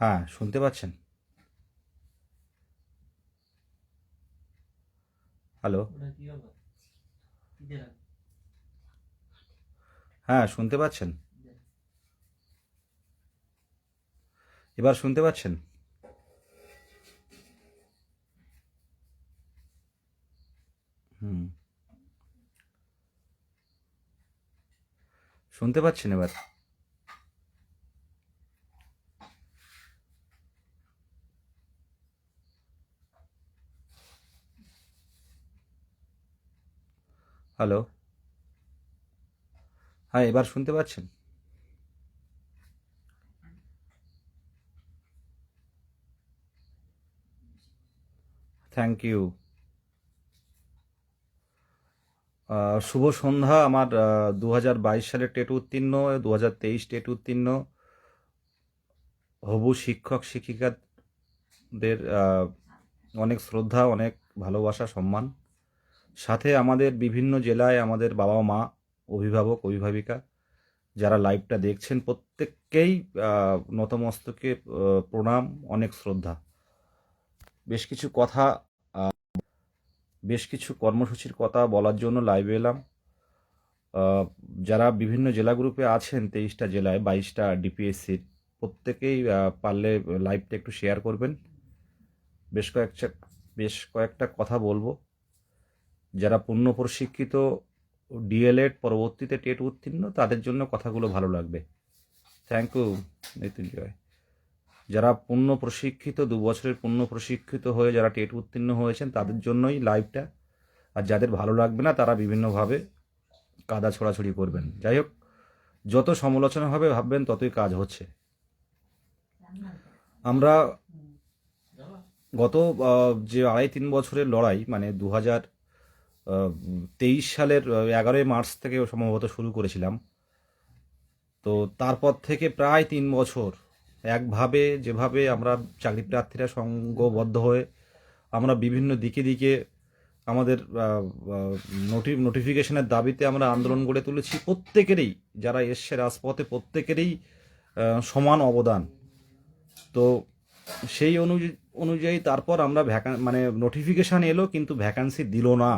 হ্যাঁ, শুনতে পাচ্ছেন? হ্যালো? হ্যাঁ, শুনতে পাচ্ছেন? এবার শুনতে পাচ্ছেন? হুম, শুনতে পাচ্ছেন এবার? হ্যালো? হ্যাঁ, এবার শুনতে পাচ্ছেন? Thank you. শুভ সন্ধ্যা। আমার 2022 সালের টেট উত্তীর্ণ, 2023 টেট উত্তীর্ণ হবু শিক্ষক শিক্ষিকাদের অনেক শ্রদ্ধা, অনেক ভালোবাসা, সম্মান। সাথে আমাদের বিভিন্ন জেলায় আমাদের বাবা মা, অভিভাবক অভিভাবিকা যারা লাইভটা দেখছেন প্রত্যেককেই নতমস্তকে প্রণাম, অনেক শ্রদ্ধা। বেশ কিছু কথা, বেশ কিছু কর্মসূচির কথা বলার জন্য লাইভে এলাম। যারা বিভিন্ন জেলা গ্রুপে আছেন, 23টা জেলায় 22টা ডিপিএসসির, প্রত্যেকেই পারলে লাইভটা একটু শেয়ার করবেন। বেশ কয়েকটা কথা বলবো। যারা পূর্ণ প্রশিক্ষিত ডিএলএড পরবর্তীতে টেট উত্তীর্ণ, তাদের জন্য কথাগুলো ভালো লাগবে। Thank you Mrityunjoy. যারা পূর্ণ প্রশিক্ষিত, 2 বছরের পূর্ণ প্রশিক্ষিত হয়ে যারা টেট উত্তীর্ণ হয়েছেন, তাদের জন্যই লাইভটা। আর যাদের ভালো লাগবে না, তারা বিভিন্নভাবে কাদা ছোড়াছড়ি করবেন। যাই হোক, যত সমালোচনা হবে ভাববেন ততই কাজ হচ্ছে। আমরা গত যে 2.5-3 বছরের লড়াই, মানে 2023 সালের 11ই মার্চ থেকে সম্ভবত শুরু করেছিলাম। তো তারপর থেকে প্রায় 3 বছর একভাবে, যেভাবে আমরা চাকরি প্রার্থীরা সংঘবদ্ধ হয়ে আমরা বিভিন্ন দিকে দিকে আমাদের নোটিফিকেশনের দাবিতে আমরা আন্দোলন গড়ে তুলেছি, প্রত্যেকেরই যারা এসছে রাজপথে প্রত্যেকেরই সমান অবদান। তো সেই অনুযায়ী তারপর আমরা মানে নোটিফিকেশান এলো, কিন্তু ভ্যাকান্সি দিল না।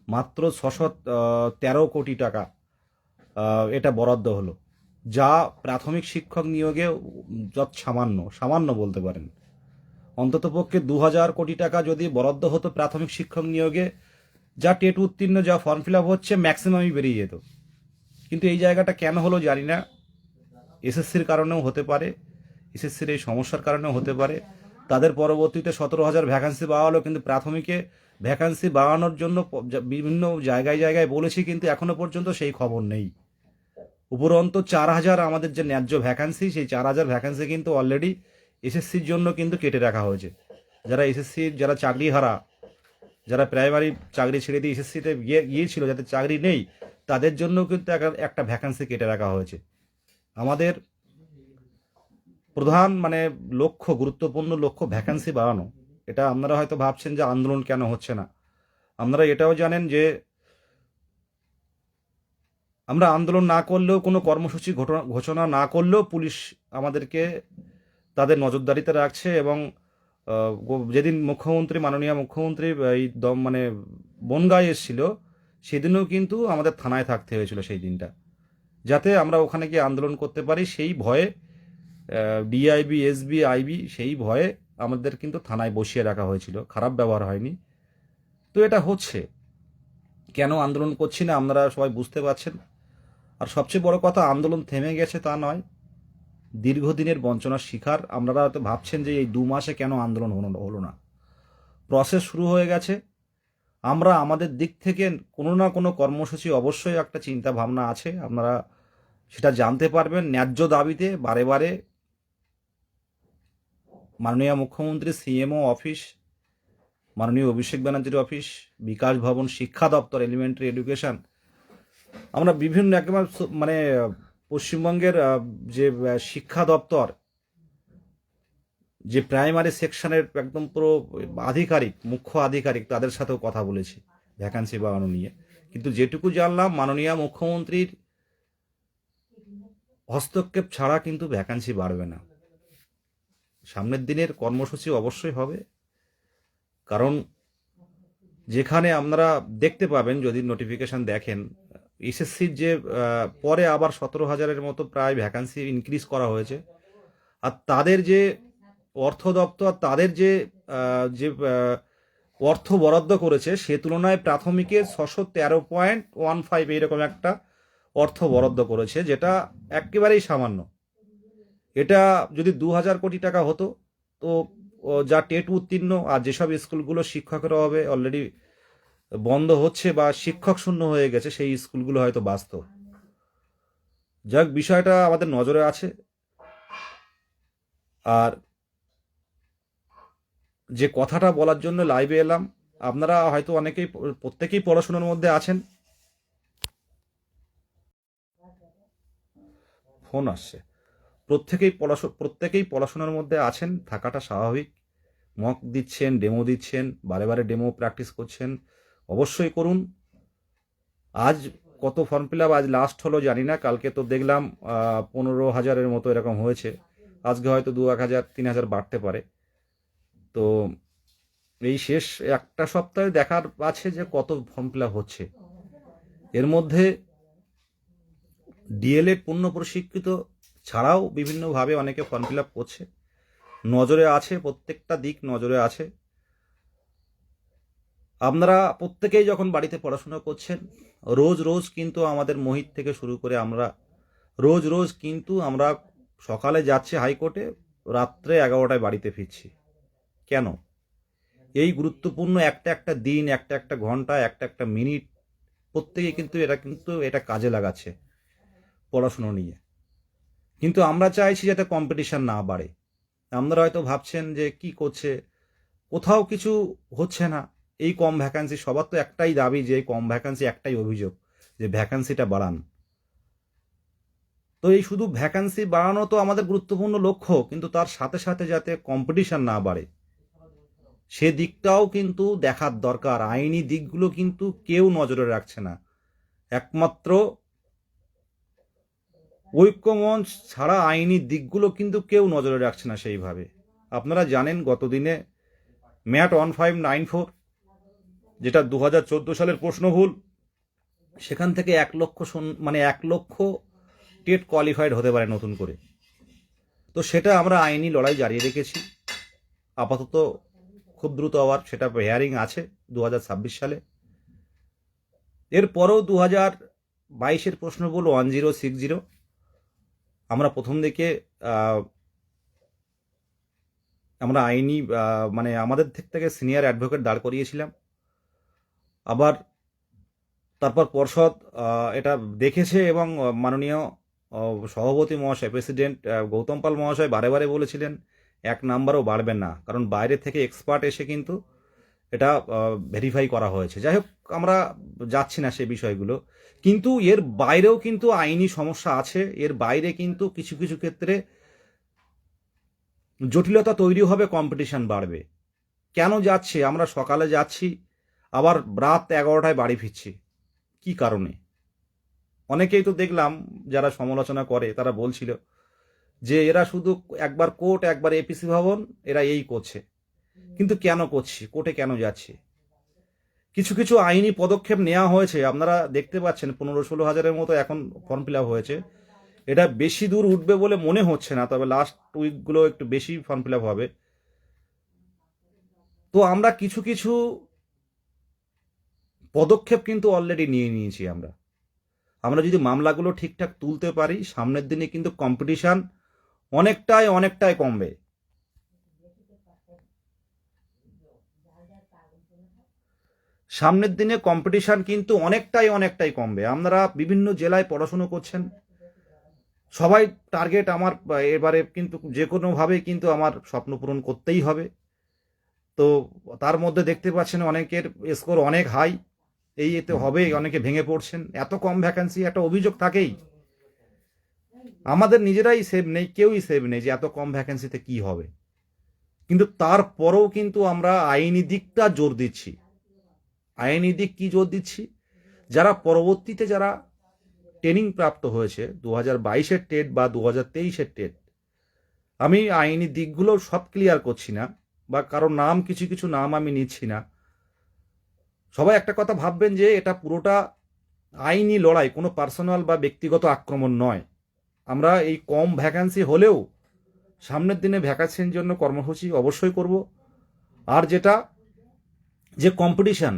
মাত্র 613 কোটি টাকা এটা বরাদ্দ হলো, যা প্রাথমিক শিক্ষক নিয়োগে যত সামান্য সামান্য বলতে পারেন। অন্ততপক্ষে 2000 কোটি টাকা যদি বরাদ্দ হতো প্রাথমিক শিক্ষক নিয়োগে, যা টেট উত্তীর্ণ যা ফর্ম ফিল আপ হচ্ছে ম্যাক্সিমামই বেরিয়ে যেত। কিন্তু এই জায়গাটা কেন হলো জানি না। এসএসসির কারণেও হতে পারে, এসএসসির এই সমস্যার কারণে হতে পারে। তাদের পরবর্তীতে 17,000 ভ্যাকান্সি পাওয়া হলো, কিন্তু প্রাথমিকে ভ্যাকান্সি বাড়ানোর জন্য বিভিন্ন জায়গায় জায়গায় বলেছি, কিন্তু এখনো পর্যন্ত সেই খবর নেই। উপরন্ত 4,000 আমাদের যে ন্যায্য ভ্যাকান্সি, সেই 4,000 ভ্যাকান্সি কিন্তু অলরেডি এসএসসির জন্য কিন্তু কেটে রাখা হয়েছে। যারা এসএসসির যারা চাকরি হারা, যারা প্রাইমারি চাকরি ছেড়ে দিয়ে এসএসসিতে গিয়েছিল, যাদের চাকরি নেই, তাদের জন্য কিন্তু একটা ভ্যাকান্সি কেটে রাখা হয়েছে। আমাদের প্রধান লক্ষ্য, গুরুত্বপূর্ণ লক্ষ্য ভ্যাকান্সি বাড়ানো। এটা আপনারা হয়তো ভাবছেন যে আন্দোলন কেন হচ্ছে না। আপনারা এটাও জানেন যে আমরা আন্দোলন না করলেও, কোনো কর্মসূচি ঘোষণা না করলেও পুলিশ আমাদেরকে তাদের নজরদারিতে রাখছে। এবং যেদিন মাননীয় মুখ্যমন্ত্রী এই বনগাঁয় এসেছিল, সেদিনও কিন্তু আমাদের থানায় থাকতে হয়েছিল সেই দিনটা, যাতে আমরা ওখানে গিয়ে আন্দোলন করতে পারি। সেই ভয়ে ডিআইবি, এসবি, আইবি, সেই ভয়ে আমাদের কিন্তু থানায় বসিয়ে রাখা হয়েছিল। খারাপ ব্যবহার হয়নি। তো এটা হচ্ছে, কেন আন্দোলন করছি না আপনারা সবাই বুঝতে পারছেন। আর সবচেয়ে বড় কথা, আন্দোলন থেমে গেছে তা নয়, দীর্ঘদিনের বঞ্চনার শিকার। আপনারা হয়তো ভাবছেন যে এই 2 মাসে কেন আন্দোলন হলো না। প্রসেস শুরু হয়ে গেছে। আমরা আমাদের দিক থেকে কোনো না কোনো কর্মসূচি অবশ্যই একটা চিন্তা ভাবনা আছে, আপনারা সেটা জানতে পারবেন। ন্যায্য দাবিতে বারে বারে মাননীয় মুখ্যমন্ত্রী, সিএমও অফিস, মাননীয় অভিষেক ব্যানার্জির অফিস, বিকাশ ভবন, শিক্ষা দপ্তর, এলিমেন্টারি এডুকেশন, আমরা বিভিন্ন একেবারে পশ্চিমবঙ্গের যে শিক্ষা দপ্তর, যে প্রাইমারি সেকশনের একদম পুরো আধিকারিক, মুখ্য আধিকারিক, তাদের সাথেও কথা বলেছি ভ্যাকান্সি বাড়ানো নিয়ে। কিন্তু যেটুকু জানলাম, মাননীয় মুখ্যমন্ত্রীর হস্তক্ষেপ ছাড়া কিন্তু ভ্যাকান্সি বাড়বে না। সামনের দিনের কর্মসূচি অবশ্যই হবে, কারণ যেখানে আপনারা দেখতে পাবেন, যদি নোটিফিকেশন দেখেন, এসএসসির যে পরে আবার 17,000-এর মতো প্রায় ভ্যাকান্সি ইনক্রিজ করা হয়েছে। আর তাদের যে অর্থ দপ্তর, তাদের যে অর্থ বরাদ্দ করেছে, সে তুলনায় প্রাথমিকে 613.15 এইরকম একটা অর্থ বরাদ্দ করেছে, যেটা একেবারেই সামান্য। এটা যদি 2,000 কোটি টাকা হতো, তো যা টেট উত্তীর্ণ আর যেসব স্কুলগুলো শিক্ষকের অভাবে অলরেডি বন্ধ হচ্ছে বা শিক্ষক শূন্য হয়ে গেছে, সেই স্কুলগুলো হয়তো বাঁচত। যাক, বিষয়টা আমাদের নজরে আছে। আর যে কথাটা বলার জন্য লাইভে এলাম, আপনারা হয়তো প্রত্যেকেই পড়াশোনার মধ্যে আছেন। ফোন আসছে। প্রত্যেকেই পড়াশোনার মধ্যে আছেন, থাকাটা স্বাভাবিক। মক দিচ্ছেন, ডেমো দিচ্ছেন, বারে বারে ডেমো প্র্যাকটিস করছেন, অবশ্যই করুন। আজ কত ফর্ম ফিল আপ আজ লাস্ট হলো জানি না, কালকে তো দেখলাম 15,000-এর মতো এরকম হয়েছে। আজকে হয়তো 2-1,000, 3,000 বাড়তে পারে। তো এই শেষ একটা সপ্তাহে দেখার আছে যে কত ফর্ম ফিল আপ হচ্ছে। এর মধ্যে ডিএলএড পূর্ণ প্রশিক্ষিত ছাড়াও বিভিন্নভাবে অনেকে ফর্ম ফিল আপ করছে। নজরে আছে, প্রত্যেকটা দিক নজরে আছে। আপনারা প্রত্যেকেই যখন বাড়িতে পড়াশোনা করছেন, রোজ রোজ কিন্তু আমাদের মোহিত থেকে শুরু করে আমরা রোজ কিন্তু আমরা সকালে যাচ্ছি হাইকোর্টে, রাত্রে 11টায় বাড়িতে ফিরছি। কেন? এই গুরুত্বপূর্ণ একটা দিন, একটা ঘন্টা, একটা মিনিট প্রত্যেকেই কিন্তু এটা কাজে লাগাচ্ছে পড়াশুনো নিয়ে। কিন্তু আমরা চাইছি যাতে কম্পিটিশন না বাড়ে। আপনারা হয়তো ভাবছেন যে কি করছে, কোথাও কিছু হচ্ছে না, এই কম ভ্যাকান্সি। সবার তো একটাই দাবি যে কম ভ্যাকান্সি, একটাই অভিযোগ যে ভ্যাকান্সিটা বাড়ান। তো এই শুধু ভ্যাকান্সি বাড়ানো তো আমাদের গুরুত্বপূর্ণ লক্ষ্য, কিন্তু তার সাথে সাথে যাতে কম্পিটিশন না বাড়ে সে দিকটাও কিন্তু দেখার দরকার। আইনি দিকগুলো কিন্তু কেউ নজরে রাখছে না, একমাত্র ঐক্যমঞ্চ ছাড়া আইনি দিকগুলো কিন্তু কেউ নজরে রাখছে না সেইভাবে। আপনারা জানেন গতদিনে ম্যাট 1594, যেটা 2014 সালের প্রশ্ন ভুল, সেখান থেকে 1 লক্ষ টেট কোয়ালিফাইড হতে পারে নতুন করে। তো সেটা আমরা আইনি লড়াই জারি রেখেছি। আপাতত খুব দ্রুত আবার সেটা হিয়ারিং আছে 2026 সালে। এরপরেও 2022-এর প্রশ্ন ভুল 1060, আমরা প্রথম দিকে আমরা আইনি মানে আমাদের দিক থেকে সিনিয়র অ্যাডভোকেট দাঁড় করিয়েছিলাম। আবার তারপর পর্ষদ এটা দেখেছে এবং মাননীয় সভাপতি মহাশয়, প্রেসিডেন্ট গৌতম পাল মহাশয় বারে বারে বলেছিলেন 1 নাম্বারও বাড়বে না, কারণ বাইরে থেকে এক্সপার্ট এসে কিন্তু এটা ভেরিফাই করা হয়েছে। যাই হোক, আমরা যাচ্ছি না সেই বিষয়গুলো, কিন্তু এর বাইরেও কিন্তু আইনি সমস্যা আছে। এর বাইরে কিন্তু কিছু কিছু ক্ষেত্রে জটিলতা তৈরি হবে, কম্পিটিশন বাড়বে। কেন যাচ্ছে? আমরা সকালে যাচ্ছি, আবার রাত 11টায় বাড়ি ফিরছি, কি কারণে? অনেকেই তো দেখলাম যারা সমালোচনা করে তারা বলছিল যে এরা শুধু একবার কোর্ট একবার এপিসি ভবন, এরা এই করছে। কিন্তু কেন করছি? কোর্টে কেন যাচ্ছি? কিছু কিছু আইনি পদক্ষেপ নেওয়া হয়েছে, আপনারা দেখতে পাচ্ছেন 15-16 হাজারের মতো এখন ফর্ম ফিল আপ হয়েছে। এটা বেশি দূর উঠবে বলে মনে হচ্ছে না, তবে লাস্ট উইকগুলো একটু বেশি ফর্ম ফিল আপ হবে। তো আমরা কিছু কিছু পদক্ষেপ কিন্তু অলরেডি নিয়ে নিয়েছি। আমরা যদি মামলাগুলো ঠিকঠাক তুলতে পারি, সামনের দিনে কিন্তু কম্পিটিশন অনেকটাই অনেকটাই কমবে। সামনের দিনে কম্পিটিশন কিন্তু অনেকটাই অনেকটাই কমবে। আপনারা বিভিন্ন জেলায় পড়াশুনো করছেন, সবাই টার্গেট আমার এবারে কিন্তু যে কোনোভাবেই কিন্তু আমার স্বপ্ন পূরণ করতেই হবে। তো তার মধ্যে দেখতে পাচ্ছেন অনেকের স্কোর অনেক হাই, এতে হবে, অনেকে ভেঙে পড়ছেন। এত কম ভ্যাকেন্সি, একটা অভিযোগ থাকেই। আমাদের নিজেরাই সেভ নেই, কেউই সেভ নেই যে এত কম ভ্যাকেন্সিতে কি হবে। কিন্তু তারপরেও কিন্তু আমরা আইনি দিকটা জোর দিচ্ছি। আইনি দিক কি জোর দিচ্ছি? যারা পরবর্তীতে যারা ট্রেনিং প্রাপ্ত হয়েছে 2022-এর টেট বা 2023-এর টেট, আমি আইনি দিকগুলো সব ক্লিয়ার করছি না, বা কারো নাম কিছু কিছু নাম আমি নিচ্ছি না। সবাই একটা কথা ভাববেন যে এটা পুরোটা আইনি লড়াই, কোনো পার্সোনাল বা ব্যক্তিগত আক্রমণ নয়। আমরা এই কম ভ্যাকান্সি হলেও সামনের দিনে ভ্যাকান্সির জন্য কর্মসূচি অবশ্যই করব। আর যেটা যে কম্পিটিশন,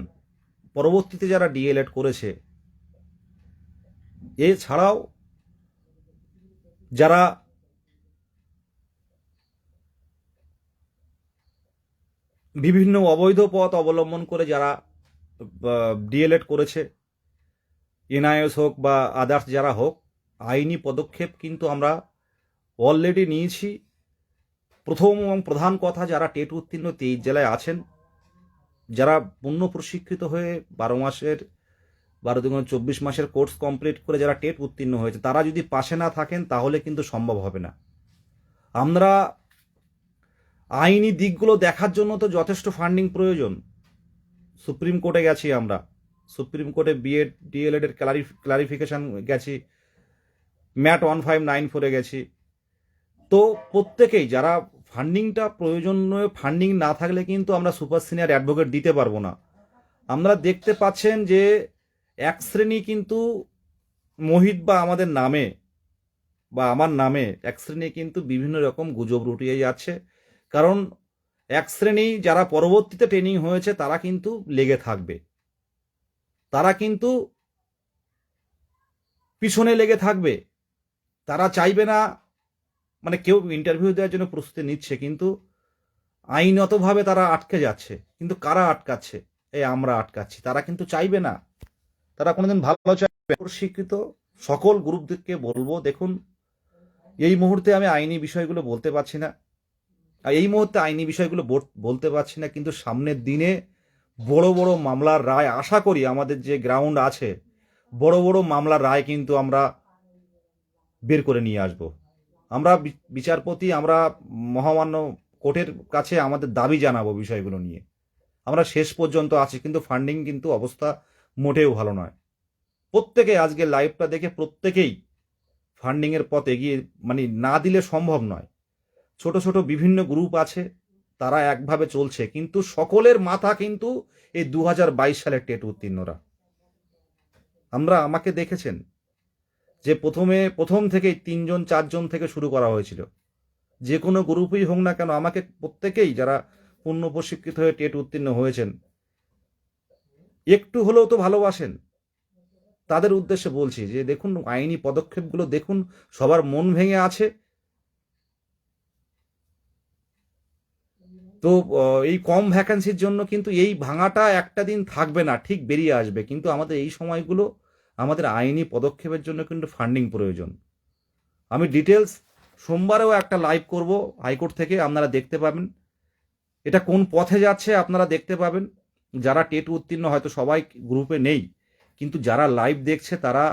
পরবর্তীতে যারা ডিএলএড করেছে, এছাড়াও যারা বিভিন্ন অবৈধ পথ অবলম্বন করে যারা ডিএলএড করেছে, এনআইএস হোক বা আদার্স যারা হোক, আইনি পদক্ষেপ কিন্তু আমরা অলরেডি নিয়েছি। প্রথম এবং প্রধান কথা, যারা টেট উত্তীর্ণ 23 জেলায় আছেন, যারা পূর্ণ প্রশিক্ষিত হয়ে 24 মাসের কোর্স কমপ্লিট করে যারা টেট উত্তীর্ণ হয়েছে, তারা যদি পাশে না থাকেন তাহলে কিন্তু সম্ভব হবে না। আমরা আইনি দিকগুলো দেখার জন্য তো যথেষ্ট ফান্ডিং প্রয়োজন। সুপ্রিম কোর্টে গেছি, আমরা সুপ্রিম কোর্টে বিএড ডিএলএড এর ক্লারিফিকেশন গেছি, ম্যাট 1594-এ গেছি। তো প্রত্যেকেই যারা ফান্ডিংটা প্রয়োজনীয়, ফান্ডিং না থাকলে কিন্তু আমরা সুপার সিনিয়র অ্যাডভোকেট দিতে পারবো না। আমরা দেখতে পাচ্ছেন যে এক শ্রেণী কিন্তু মোহিত বা আমাদের নামে বা আমার নামে এক শ্রেণী কিন্তু বিভিন্ন রকম গুজব রটিয়ে যাচ্ছে। কারণ এক শ্রেণী যারা পরবর্তীতে ট্রেনিং হয়েছে তারা কিন্তু লেগে থাকবে, তারা কিন্তু পিছনে লেগে থাকবে, তারা চাইবে না, মানে কেউ ইন্টারভিউ দেওয়ার জন্য প্রস্তুতি নিচ্ছে কিন্তু আইনতভাবে তারা আটকে যাচ্ছে। কিন্তু কারা আটকাচ্ছে? আমরা আটকাচ্ছি। তারা কিন্তু চাইবে না, তারা কোনোদিন ভালো চাইবে। প্রশিক্ষিত সকল গ্রুপদেরকে বলবো, দেখুন এই মুহূর্তে আমি আইনি বিষয়গুলো বলতে পারছি না, বলতে পারছি না, কিন্তু সামনের দিনে বড় বড় মামলার রায় আশা করি, আমাদের যে গ্রাউন্ড আছে বড় বড় মামলার রায় কিন্তু আমরা বের করে নিয়ে আসব। আমরা বিচারপতি, আমরা মহামান্য কোর্টের কাছে আমাদের দাবি জানাবো বিষয়গুলো নিয়ে। আমরা শেষ পর্যন্ত আছি, কিন্তু ফান্ডিং কিন্তু অবস্থা মোটেও ভালো নয়। প্রত্যেকে আজকে লাইভটা দেখে প্রত্যেকেই ফান্ডিংয়ের পথ এগিয়ে, মানে না দিলে সম্ভব নয়। ছোট ছোট বিভিন্ন গ্রুপ আছে, তারা একভাবে চলছে, কিন্তু সকলের মাথা কিন্তু এই 2022 সালের টেট উত্তীর্ণরা। আমাকে দেখেছেন যে প্রথম থেকেই 3-4 জন থেকে শুরু করা হয়েছিল। যে কোনো গ্রুপই হোক না কেন, আমাকে প্রত্যেকেই যারা পূর্ণ প্রশিক্ষিত হয়ে টেট উত্তীর্ণ হয়েছেন, একটু হলেও তো ভালোবাসেন। তাদের উদ্দেশ্যে বলছি যে দেখুন আইনি পদক্ষেপগুলো দেখুন, সবার মন ভেঙে আছে। তো এই কম ভ্যাকেন্সির জন্য কিন্তু এই ভাঙাটা একটা দিন থাকবে না, ঠিক বেরিয়ে আসবে। কিন্তু আমাদের এই সময়গুলো আমাদের আইনি পদক্ষেপের জন্য কিন্তু ফান্ডিং প্রয়োজন। আমি ডিটেলস সোমবারেও একটা লাইভ করব হাইকোর্ট থেকে, আপনারা দেখতে পাবেন এটা কোন পথে যাচ্ছে, আপনারা দেখতে পাবেন। যারা টেট উত্তীর্ণ হয়তো সবাই গ্রুপে নেই, কিন্তু যারা লাইভ দেখছে তারা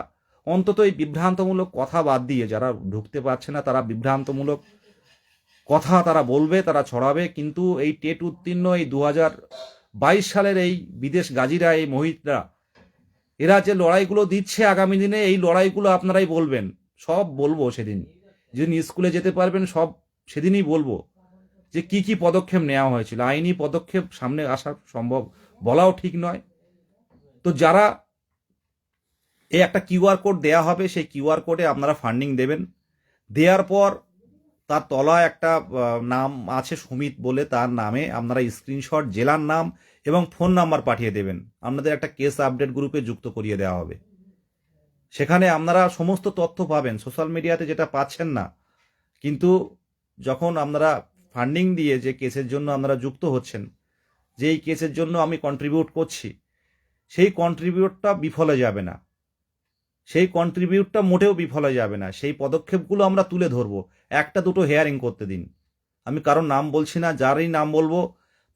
অন্তত এই বিভ্রান্তমূলক কথা বাদ দিয়ে, যারা ঢুকতে পারছে না তারা বিভ্রান্তমূলক কথা তারা বলবে, তারা ছড়াবে। কিন্তু এই টেট উত্তীর্ণ এই 2022 সালের এই বিদেশ গাজীরা, এই মহিতরা, এরা যে লড়াইগুলো দিচ্ছে আগামী দিনে, এই লড়াইগুলো আপনারাই বলবেন। সব বলবো সেদিন, যেদিন স্কুলে যেতে পারবেন সব সেদিনই বলবো যে কি কি পদক্ষেপ নেওয়া হয়েছিল। আইনি পদক্ষেপ সামনে আসা সম্ভব বলাও ঠিক নয়। তো যারা এই একটা কিউআর কোড দেয়া হবে, সেই কিউআর কোডে আপনারা ফান্ডিং দেবেন। দেওয়ার পর তার তলায় একটা নাম আছে সুমিত বলে, তার নামে আপনারা স্ক্রিনশট, জেলার নাম এবং ফোন নাম্বার পাঠিয়ে দেবেন। আপনাদের একটা কেস আপডেট গ্রুপে যুক্ত করিয়ে দেওয়া হবে। সেখানে আপনারা সমস্ত তথ্য পাবেন, সোশ্যাল মিডিয়াতে যেটা পাচ্ছেন না। কিন্তু যখন আপনারা ফান্ডিং দিয়ে যে কেসের জন্য আপনারা যুক্ত হচ্ছেন, যে এই কেসের জন্য আমি কন্ট্রিবিউট করছি, সেই কন্ট্রিবিউটটা বিফলে যাবে না, সেই কন্ট্রিবিউটটা মোটেও বিফলে যাবে না। সেই পদক্ষেপগুলো আমরা তুলে ধরবো। একটা দুটো হেয়ারিং করতে দিন, আমি কারোর নাম বলছি না, যারই নাম বলবো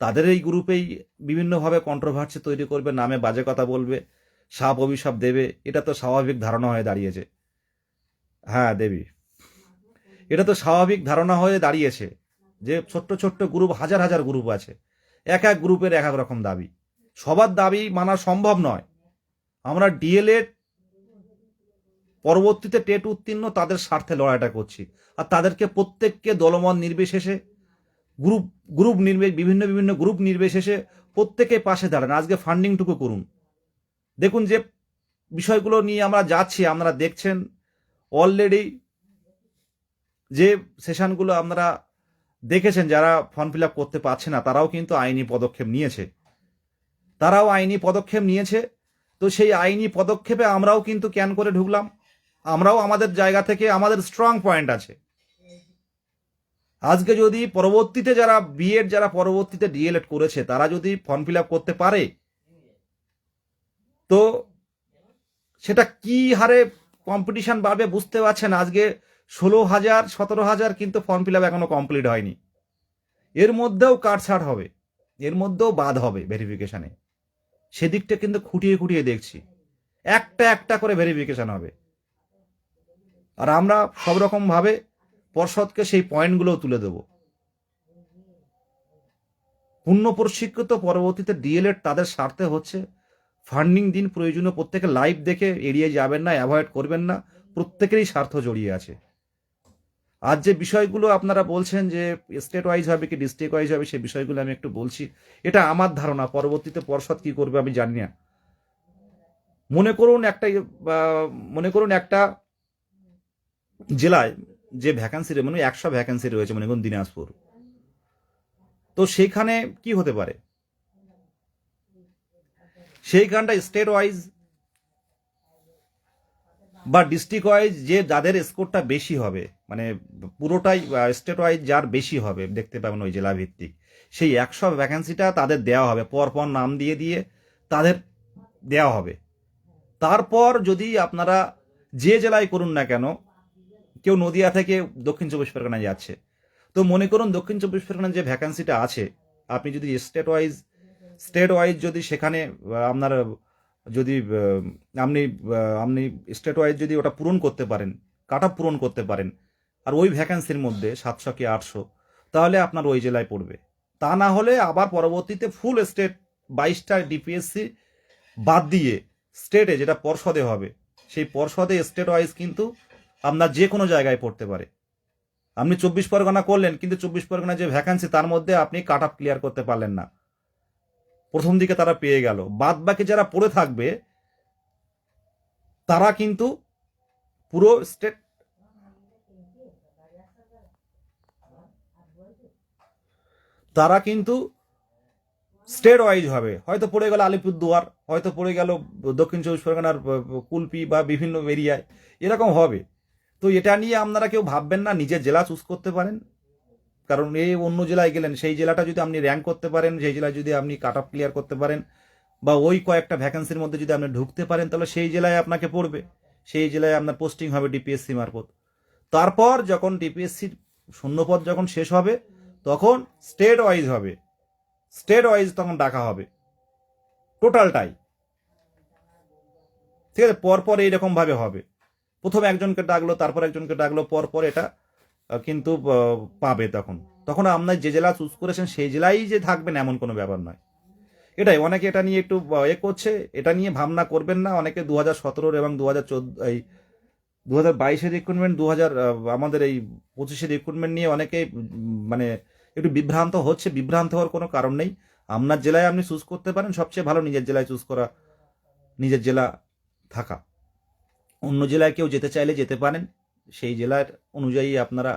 তাদের এই গ্রুপেই বিভিন্নভাবে কন্ট্রোভার্সি তৈরি করবে, নামে বাজে কথা বলবে, সাপ অভিশাপ দেবে। এটা তো স্বাভাবিক ধারণা হয়ে দাঁড়িয়েছে। হ্যাঁ দেবী, এটা তো স্বাভাবিক ধারণা হয়ে দাঁড়িয়েছে যে ছোট্ট ছোট্ট গ্রুপ, হাজার হাজার গ্রুপ আছে, এক এক গ্রুপের এক এক রকম দাবি। সবার দাবি মানা সম্ভব নয়। আমরা ডিএলএড পরবর্তীতে টেট উত্তীর্ণ তাদের স্বার্থে লড়াইটা করছি, আর তাদেরকে প্রত্যেককে দলমত নির্বিশেষে, গ্রুপ গ্রুপ বিভিন্ন বিভিন্ন গ্রুপ নির্বিশেষে প্রত্যেকে পাশে দাঁড়ান। আজকে ফান্ডিংটুকু করুন। দেখুন যে বিষয়গুলো নিয়ে আমরা যাচ্ছি, আপনারা দেখছেন অলরেডি যে সেশনগুলো আপনারা দেখেছেন, যারা ফর্ম ফিল আপ করতে পারছে না তারাও কিন্তু আইনি পদক্ষেপ নিয়েছে, তো সেই আইনি পদক্ষেপে আমরাও কিন্তু ক্যান করে ঢুকলাম। আমরাও আমাদের জায়গা থেকে, আমাদের স্ট্রং পয়েন্ট আছে। আজকে যদি পরবর্তীতে যারা বিএড, যারা পরবর্তীতে ডিএলএড করেছে, তারা যদি ফর্ম ফিল আপ করতে পারে, তো সেটা কি হারে কম্পিটিশন বাড়বে বুঝতে পারছেন। আজকে 16,000 17,000 কিন্তু ফর্ম ফিল আপ এখনো কমপ্লিট হয়নি। এর মধ্যেও কাটছাট হবে, এর মধ্যেও বাদ হবে ভেরিফিকেশনে। সেদিকটা কিন্তু খুঁটিয়ে খুঁটিয়ে দেখছি, একটা একটা করে ভেরিফিকেশন হবে। আর আমরা সব রকম ভাবে পর্ষদকে সেই পয়েন্টগুলোও তুলে দেব। পূর্ণ প্রশিক্ষিত পরবর্তীতে ডিএলএড তাদের স্বার্থে হচ্ছে। ফান্ডিং দিন, প্রয়োজনীয় প্রত্যেকে লাইভ দেখে এড়িয়ে যাবেন না, অ্যাভয়েড করবেন না। প্রত্যেকেরই স্বার্থ জড়িয়ে আছে। আজ যে বিষয়গুলো আপনারা বলছেন যে স্টেট ওয়াইজ হবে কি ডিস্ট্রিক্ট ওয়াইজ হবে, সেই বিষয়গুলো আমি একটু বলছি। এটা আমার ধারণা, পরবর্তীতে পর্ষদ কি করবে আমি জানি না। মনে করুন একটা জেলায় যে ভ্যাকান্সি, মানে 100 ভ্যাকান্সি রয়েছে, মনে করুন দিনাজপুর, তো সেইখানে কি হতে পারে, সেইখানটা স্টেট ওয়াইজ বা ডিস্ট্রিক্ট ওয়াইজ যে যাদের স্কোরটা বেশি হবে, মানে পুরোটাই স্টেট ওয়াইজ যার বেশি হবে দেখতে পাবেন ওই জেলা ভিত্তিক, সেই 100 ভ্যাকান্সিটা তাদের দেওয়া হবে, পরপর নাম দিয়ে দিয়ে তাদের দেওয়া হবে। তারপর যদি আপনারা যে জেলায় করুন না কেন, কেউ নদিয়া থেকে দক্ষিণ 24 পরগনায় যাচ্ছে, তো মনে করুন দক্ষিণ 24 পরগনার যে ভ্যাকান্সিটা আছে, আপনি যদি স্টেট ওয়াইজ যদি সেখানে আপনার যদি আপনি স্টেট ওয়াইজ যদি ওটা পূরণ করতে পারেন, কাট অফ পূরণ করতে পারেন, আর ওই ভ্যাকান্সির মধ্যে 700 কি 800, তাহলে আপনার ওই জেলায় পড়বে। তা না হলে আবার পরবর্তীতে ফুল স্টেট 22টা ডিপিএসসি বাদ দিয়ে স্টেটে যেটা পর্ষদে হবে, সেই পর্ষদে স্টেট ওয়াইজ কিন্তু আপনার যে কোনো জায়গায় পড়তে পারে। আপনি 24 পরগনা করলেন, কিন্তু 24 পরগনা যে ভ্যাকান্সি তার মধ্যে আপনি কাট অফ ক্লিয়ার করতে পারলেন না, প্রথম দিকে তারা পেয়ে গেল। বাদ বাকি যারা পড়ে থাকবে তারা কিন্তু পুরো স্টেট, তারা কিন্তু স্টেট ওয়াইজ হবে। হয়তো পড়ে গেল আলিপুরদুয়ার, হয়তো পড়ে গেল দক্ষিণ 24 পরগনার কুলপি বা বিভিন্ন এরিয়ায়, এরকম হবে। তো এটা নিয়ে আপনারা কেউ ভাববেন না, নিজের জেলা চুজ করতে পারেন। কারণ এই অন্য জেলায় গেলেন, সেই জেলাটা যদি আপনি র্যাঙ্ক করতে পারেন, সেই জেলায় যদি আপনি কাট অফ ক্লিয়ার করতে পারেন, বা ওই কয়েকটা ভ্যাকেন্সির মধ্যে যদি আপনি ঢুকতে পারেন, তাহলে সেই জেলায় আপনাকে পড়বে, সেই জেলায় আপনার পোস্টিং হবে ডিপিএসসি মারফত। তারপর যখন ডিপিএসসির শূন্যপদ যখন শেষ হবে, তখন স্টেট ওয়াইজ হবে, স্টেট ওয়াইজ তখন ডাকা হবে টোটালটাই, ঠিক আছে? পরপর এইরকমভাবে হবে, প্রথম একজনকে ডাকলো, তারপর একজনকে ডাকলো, পরপর এটা কিন্তু পাবে। তখন আপনার যে জেলা চুজ করেছেন সেই জেলায় যে থাকবেন এমন কোনো ব্যাপার নয়। এটাই অনেকে এটা নিয়ে একটু করছে, এটা নিয়ে ভাবনা করবেন না। অনেকে 2017 এবং 2014 2022-এর রিক্রুটমেন্ট, আমাদের এই 25-এর রিক্রুটমেন্ট নিয়ে অনেকে মানে একটু বিভ্রান্ত হচ্ছে। বিভ্রান্ত হওয়ার কোনো কারণ নেই। আপনার জেলায় আপনি চুজ করতে পারেন, সবচেয়ে ভালো নিজের জেলায় চুজ করা, নিজের জেলা থাকা। অন্য জেলায় কেউ যেতে চাইলে যেতে পারেন, সেই জেলার অনুযায়ী আপনারা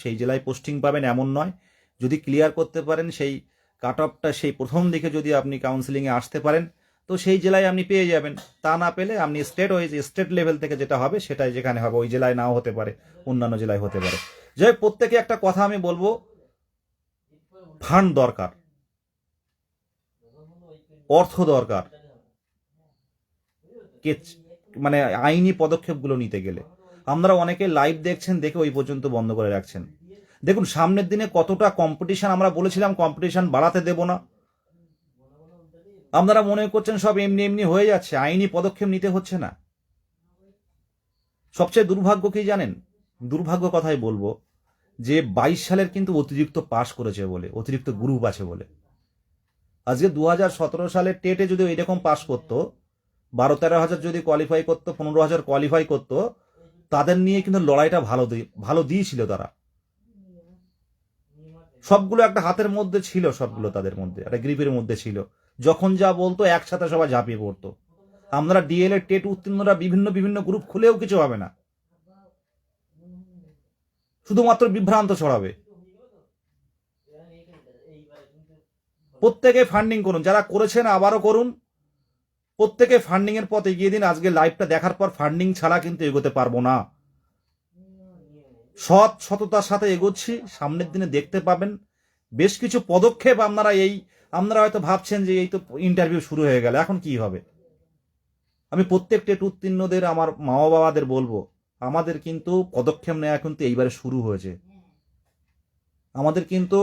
সেই জেলায় পোস্টিং পাবেন এমন নয়। যদি ক্লিয়ার করতে পারেন সেই কাট অফটা, সেই প্রথম দিকে যদি আপনি কাউন্সিলিংয়ে আসতে পারেন, তো সেই জেলায় আপনি পেয়ে যাবেন। তা না পেলে আপনি স্টেট লেভেল থেকে যেটা হবে সেটাই যেখানে হবে, ওই জেলায় নাও হতে পারে, অন্যান্য জেলায় হতে পারে। যাই প্রত্যেকে একটা কথা আমি বলবো, ফান্ড দরকার, অর্থ দরকার, মানে আইনি পদক্ষেপগুলো নিতে গেলে। আপনারা অনেকে লাইভ দেখছেন, দেখে ওই পর্যন্ত বন্ধ করে রাখছেন। দেখুন সামনের দিনে কতটা কম্পিটিশন, আমরা বলেছিলাম কম্পিটিশন বাড়াতে দেব না, আপনারা মনে করছেন সব এমনি এমনি হয়ে যাচ্ছে, আইনি পদক্ষেপ নিতে হচ্ছে না। সবচেয়ে দুর্ভাগ্য কি জানেন? দুর্ভাগ্য কথাই বলবো যে 22 সালের কিন্তু অতিরিক্ত পাস করেছে বলে, অতিরিক্ত গ্রুপ আছে বলে। আজকে 2017 সালের টেটে যদি এরকম পাস করতো, 12-13 হাজার যদি কোয়ালিফাই করতো, 15 হাজার কোয়ালিফাই করতো, তাদের নিয়ে কিন্তু লড়াইটা ভালো দিয়েছিল তারা। সবগুলো একটা হাতের মধ্যে ছিল, সবগুলো তাদের মধ্যে একটা গ্রিপের মধ্যে ছিল। যখন যা বলতো একসাথে সবাই ঝাঁপিয়ে পড়তো। আমরা ডিএলএড টেট উত্তীর্ণরা বিভিন্ন বিভিন্ন গ্রুপ খুলেও কিছু হবে না, শুধুমাত্র বিভ্রান্ত ছড়াবে। প্রত্যেকে ফান্ডিং করুন, যারা করেছেন আবারও করুন, প্রত্যেকে ফান্ডিং এর পথে এগিয়ে দিন। আজকে লাইভটা দেখার পর ফান্ডিং ছাড়া কিন্তু এগোতে পারবো না। সততার সাথে এগোচ্ছি, সামনের দিনে দেখতে পাবেন বেশ কিছু পদক্ষেপ। আপনারা হয়তো ভাবছেন যে এই তো ইন্টারভিউ শুরু হয়ে গেল, এখন কি হবে। আমি প্রত্যেক টেট উত্তীর্ণদের, আমার মা বাবাদের বলবো, আমাদের কিন্তু পদক্ষেপ নেওয়া কিন্তু এইবারে শুরু হয়েছে। আমাদের কিন্তু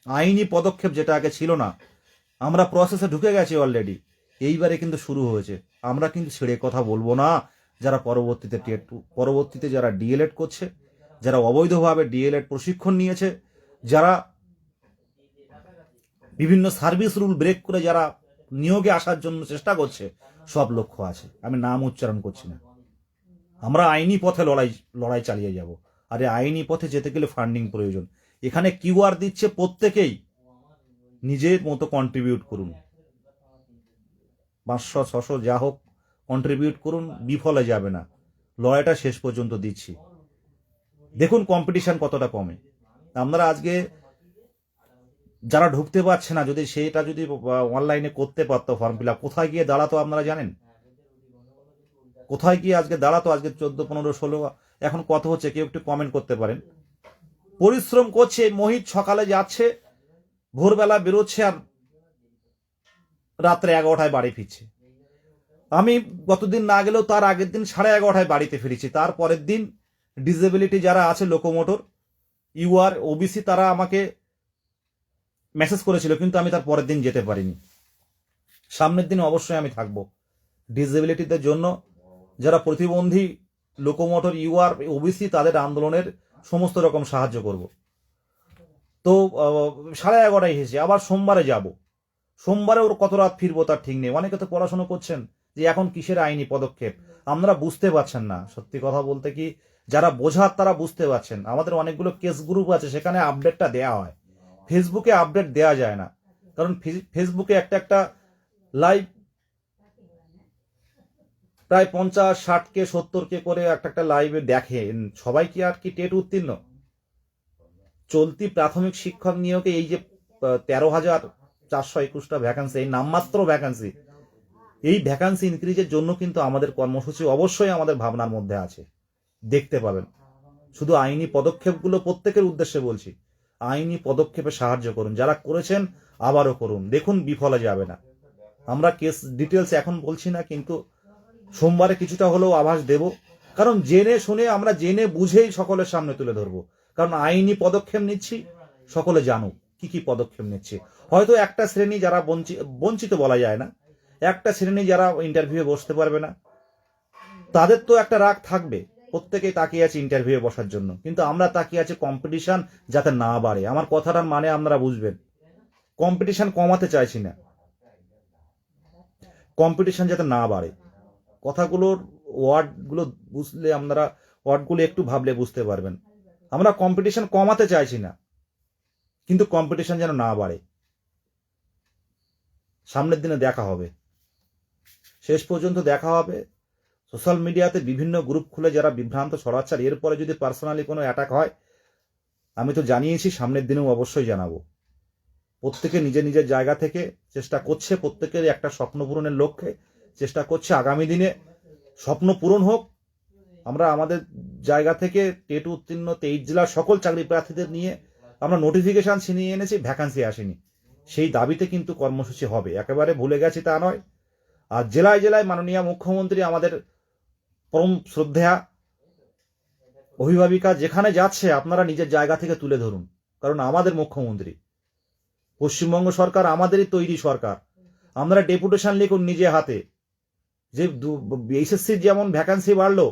আইনি পদক্ষেপ যেটা আগে ছিল না, আমরা প্রসেসে ঢুকে গেছি অলরেডি, এইবারে কিন্তু শুরু হয়েছে। আমরা কিন্তু ছেড়ে কথা বলবো না। যারা পরবর্তীতে যারা ডিএলএড করছে, যারা অবৈধভাবে ডিএলএড প্রশিক্ষণ নিয়েছে, যারা বিভিন্ন সার্ভিস রুল ব্রেক করে যারা নিয়োগে আসার জন্য চেষ্টা করছে, সব লক্ষ্য আছে, আমি নাম উচ্চারণ করছি না। আমরা আইনি পথে লড়াই চালিয়ে যাব। আর এই আইনি পথে যেতে গেলে ফান্ডিং প্রয়োজন। এখানে কিউআর দিচ্ছে, প্রত্যেকেই নিজের মতো কন্ট্রিবিউট করুন, 500-600 যা হোক কন্ট্রিবিউট করুন, বিফলে যাবে না। লড়াইটা শেষ পর্যন্ত দিচ্ছি। দেখুন কম্পিটিশন কতটা কমে। আমরা আজকে যারা ঢুকতে পারছে না, যদি সেটা যদি অনলাইনে করতে পারতো ফর্ম ফিল আপ, কোথায় গিয়ে দাঁড়াতো আপনারা জানেন? কোথায় গিয়ে আজকে দাঁড়াতো? আজকে 14, 15, 16 এখন কত হচ্ছে কেউ একটু কমেন্ট করতে পারেন। পরিশ্রম করছে মোহিত, সকালে যাচ্ছে, ভোরবেলা বেরোচ্ছে, আর রাত্রে 11টায় বাড়ি ফিরছে। আমি গতদিন না গেলেও তার আগের দিন 11:30টায় বাড়িতে ফিরেছি। তার পরের দিন ডিসেবিলিটি যারা আছে, লোকোমোটর, ইউআর, ওবিসি, তারা আমাকে মেসেজ করেছিল, কিন্তু আমি তার পরের দিন যেতে পারিনি। সামনের দিন অবশ্যই আমি থাকবো ডিসেবিলিটিদের জন্য, যারা প্রতিবন্ধী, লোকোমোটর, ইউআর, ওবিসি, তাদের আন্দোলনের সমস্ত রকম সাহায্য করব। তো 11:30টায় এসেছি, আবার সোমবারে যাব। সোমবারে ওর কত রাত ফিরবো তার ঠিক নেই। অনেকে তো পড়াশোনা করছেন যে এখন কিসের আইনি পদক্ষেপ, আমরা বুঝতে পারছেন না। সত্যি কথা বলতে কি, যারা বোঝার তারা বুঝতে পারছেন। আমাদের অনেকগুলো কেস গ্রুপ আছে, সেখানে আপডেটটা দেওয়া হয়, ফেসবুকে আপডেট দেওয়া যায় না। কারণ ফেসবুকে একটা লাইভ প্রায় 50, 60K, 70K করে একটা লাইভে দেখে। সবাই কি আর কি টেট উত্তীর্ণ? চলতি প্রাথমিক শিক্ষক নিয়োগে এই যে 13,421টা ভ্যাকান্সি, এই নামমাত্র ভ্যাকান্সি, এই ভ্যাকান্সি ইনক্রিজের জন্য কিন্তু আমাদের কর্মসূচি অবশ্যই আমাদের ভাবনার মধ্যে আছে, দেখতে পাবেন। শুধু আইনি পদক্ষেপগুলো প্রত্যেকের উদ্দেশ্যে বলছি, আইনি পদক্ষেপে সাহায্য করুন। যারা করেছেন আবারও করুন, দেখুন বিফলে যাবে না। আমরা কেস ডিটেলস এখন বলছি না, কিন্তু সোমবারে কিছুটা হলেও আভাস দেব, কারণ জেনে শুনে আমরা জেনে বুঝেই সকলের সামনে তুলে ধরবো। কারণ আইনি পদক্ষেপ নিচ্ছি, সকলে জানুক কি কি পদক্ষেপ নিচ্ছি। হয়তো একটা শ্রেণী যারা বঞ্চিত বলা যায় না, একটা শ্রেণী যারা ইন্টারভিউ বসতে পারবে না, তাদের তো একটা রাগ থাকবে। প্রত্যেকেই তাকিয়ে আছে ইন্টারভিউ বসার জন্য, কিন্তু আমরা তাকিয়ে আছি কম্পিটিশন যাতে না বাড়ে। আমার কথাটার মানে আপনারা বুঝবেন, কম্পিটিশন কমাতে চাইছি না, কম্পিটিশন যাতে না বাড়ে। কথাগুলোর ওয়ার্ডগুলো বুঝলে আপনারা, ওয়ার্ডগুলো একটু ভাবলে বুঝতে পারবেন। আমরা কম্পিটিশন কমাতে চাইছি না, কিন্তু কম্পিটিশন যেন না বাড়ে। সামনের দিনে দেখা হবে, শেষ পর্যন্ত দেখা হবে। সোশ্যাল মিডিয়াতে বিভিন্ন গ্রুপ খুলে যারা বিভ্রান্ত ছড়াচ্ছে, আর এরপরে যদি পার্সোনালি কোনো অ্যাটাক হয়, আমি তো জানিয়েছি, সামনের দিনেও অবশ্যই জানাবো। প্রত্যেকে নিজের নিজের জায়গা থেকে চেষ্টা করছে, প্রত্যেকের একটা স্বপ্ন পূরণের লক্ষ্যে চেষ্টা করছে। আগামী দিনে স্বপ্ন পূরণ হোক। আমরা আমাদের জায়গা থেকে টেট উত্তীর্ণ 23 জেলার সকল চাকরি প্রার্থীদের নিয়ে আমরা নোটিফিকেশন ছিনিয়ে এনেছি, ভ্যাকান্সি আসেনি। সেই দাবিতে কিন্তু কর্মসূচি হবে, একেবারে ভুলে গেছি তা নয়। আর জেলায় জেলায় মাননীয় মুখ্যমন্ত্রী, আমাদের পরম শ্রদ্ধেয়া অভিভাবিকা যেখানে যাচ্ছে, আপনারা নিজের জায়গা থেকে তুলে ধরুন। কারণ আমাদের মুখ্যমন্ত্রী, পশ্চিমবঙ্গ সরকার আমাদেরই তৈরি সরকার। আমরা ডেপুটেশন লিখুন নিজে হাতে, যে এইচএসসির যেমন ভ্যাকান্সি বাড়লো,